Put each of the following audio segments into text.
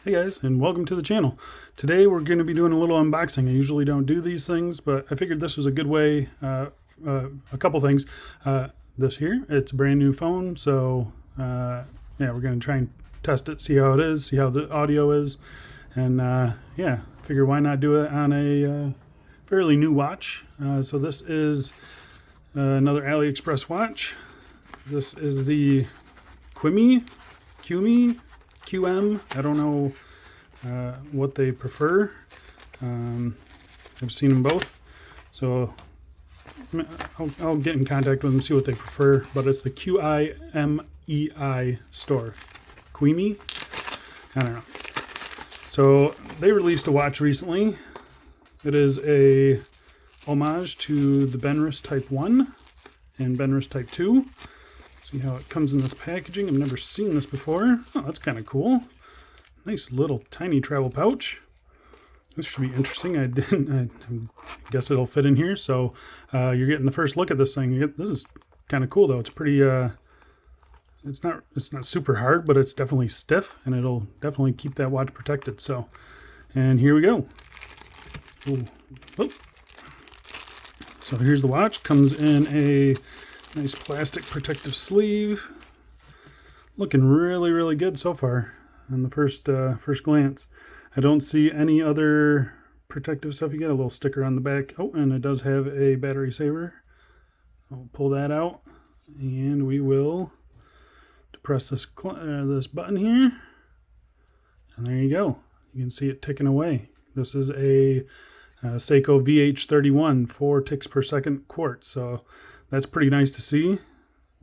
Hey guys, and welcome to the channel. Today we're going to be doing a little unboxing. I usually don't do these things, but I figured this was a good way, a couple things. This here, it's a brand new phone, so yeah, we're going to try and test it, see how it is, see how the audio is, and yeah, figure why not do it on a fairly new watch. So this is another AliExpress watch. This is the Qimei, QM. I don't know what they prefer. I've seen them both, so I'll get in contact with them, see what they prefer. But it's the Qimei store. Qimei? I don't know. So they released a watch recently. It is a homage to the Benrus Type 1 and Benrus Type 2. See how it comes in this packaging. I've never seen this before. Oh, that's kind of cool. Nice little tiny travel pouch. This should be interesting. I guess it'll fit in here. So you're getting the first look at this thing. This is kind of cool though. It's pretty. It's not super hard, but it's definitely stiff, and it'll definitely keep that watch protected. So, and here we go. Ooh. Oh. So here's the watch. Comes in a nice plastic protective sleeve. Looking really good so far on the first glance. I don't see any other protective stuff. You get a little sticker on the back. Oh, and it does have a battery saver. I'll pull that out, and we will depress this button here, and there you go. You can see it ticking away. This is a Seiko VH31 4 ticks per second quartz. So that's pretty nice to see.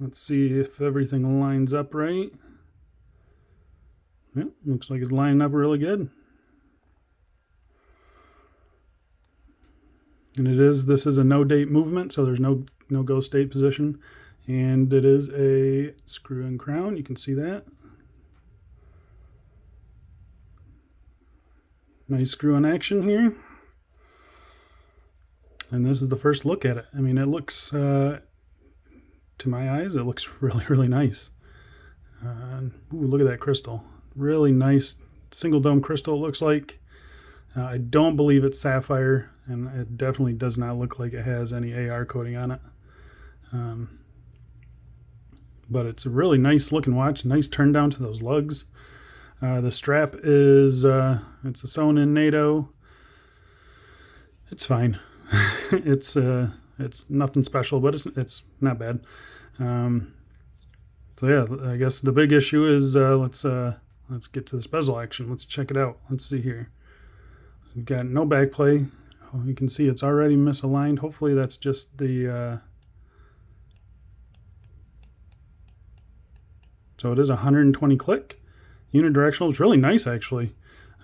Let's see if everything lines up right. Yep, looks like it's lining up really good. And this is a no date movement, so there's no go state position. And it is a screw and crown. You can see that. Nice screw in action here. And this is the first look at it. I mean, it looks, to my eyes, it looks really nice. Ooh, look at that crystal. Really nice single dome crystal, it looks like. I don't believe it's sapphire, and it definitely does not look like it has any AR coating on it. But it's a really nice looking watch. Nice turn down to those lugs. The strap is, it's a sewn in NATO. It's fine. It's nothing special, but it's not bad. So yeah, I guess the big issue is let's get to this bezel action. Let's check it out. Let's see here. We've got no back play. Oh, you can see it's already misaligned. Hopefully that's just the so it is 120 click unidirectional. It's really nice actually.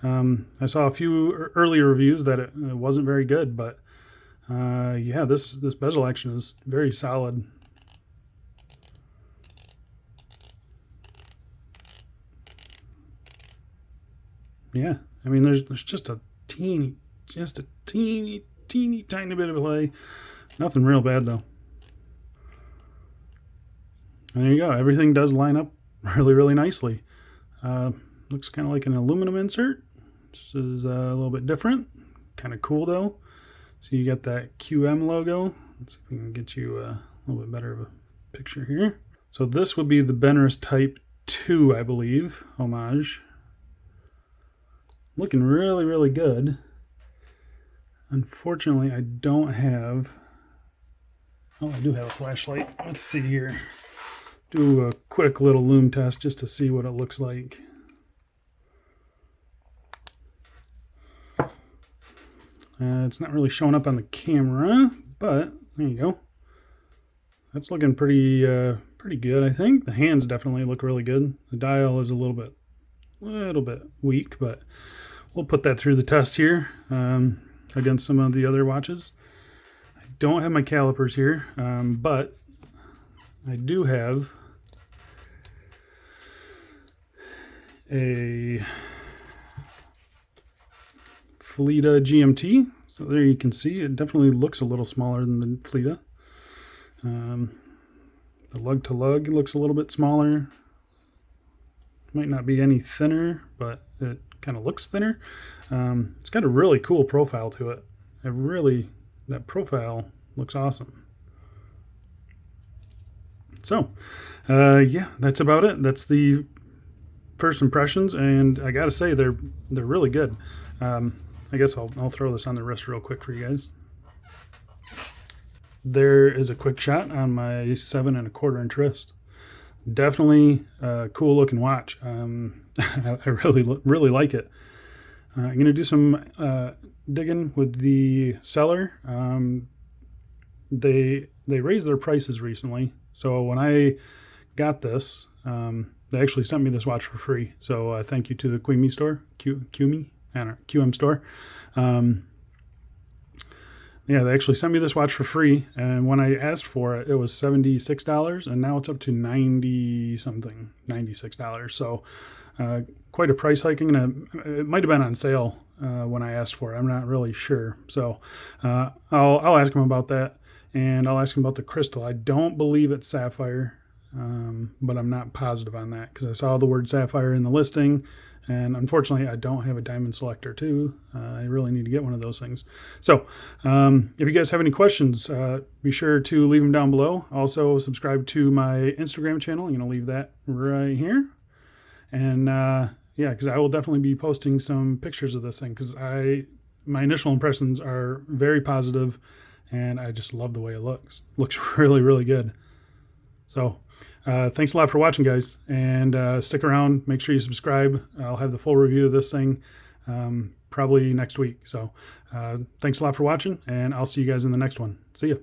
I saw a few earlier reviews that it wasn't very good, but yeah, this bezel action is very solid. Yeah, I mean, there's just a teeny tiny bit of play. Nothing real bad though. And there you go. Everything does line up really nicely. Looks kind of like an aluminum insert. This is a little bit different. Kind of cool though. So you got that QM logo. Let's see if we can get you a little bit better of a picture here. So this would be the Benrus Type 2, I believe, homage. Looking really good. Unfortunately, I don't have... Oh, I do have a flashlight. Let's see here. Do a quick little Loom test just to see what it looks like. It's not really showing up on the camera, but there you go. That's looking pretty good, I think. The hands definitely look really good. The dial is a little bit weak, but we'll put that through the test here against some of the other watches. I don't have my calipers here, but I do have a Flita GMT. So there you can see it definitely looks a little smaller than the Flita. The lug to lug looks a little bit smaller. Might not be any thinner, but it kind of looks thinner. It's got a really cool profile to it. That profile looks awesome. So, yeah, that's about it. That's the first impressions, and I gotta say they're really good. I guess I'll throw this on the wrist real quick for you guys. There is a quick shot on my 7 1/4 wrist. Definitely a cool looking watch. I really like it. I'm gonna do some digging with the seller. They raised their prices recently, so when I got this, they actually sent me this watch for free. So thank you to the Qimei store, Qimei, I don't know, QM store. Yeah, they actually sent me this watch for free, and when I asked for it, it was $76, and now it's up to $90-something, $96. So quite a price hiking, and it might have been on sale when I asked for it. I'm not really sure. So I'll ask them about that, and I'll ask them about the crystal. I don't believe it's sapphire, but I'm not positive on that because I saw the word sapphire in the listing. And unfortunately, I don't have a diamond selector too. I really need to get one of those things. So if you guys have any questions, be sure to leave them down below. Also, subscribe to my Instagram channel. I'm going to leave that right here. And yeah, because I will definitely be posting some pictures of this thing because my initial impressions are very positive, and I just love the way it looks. Looks really, really good. So thanks a lot for watching, guys, and stick around. Make sure you subscribe. I'll have the full review of this thing probably next week. So thanks a lot for watching, and I'll see you guys in the next one. See ya.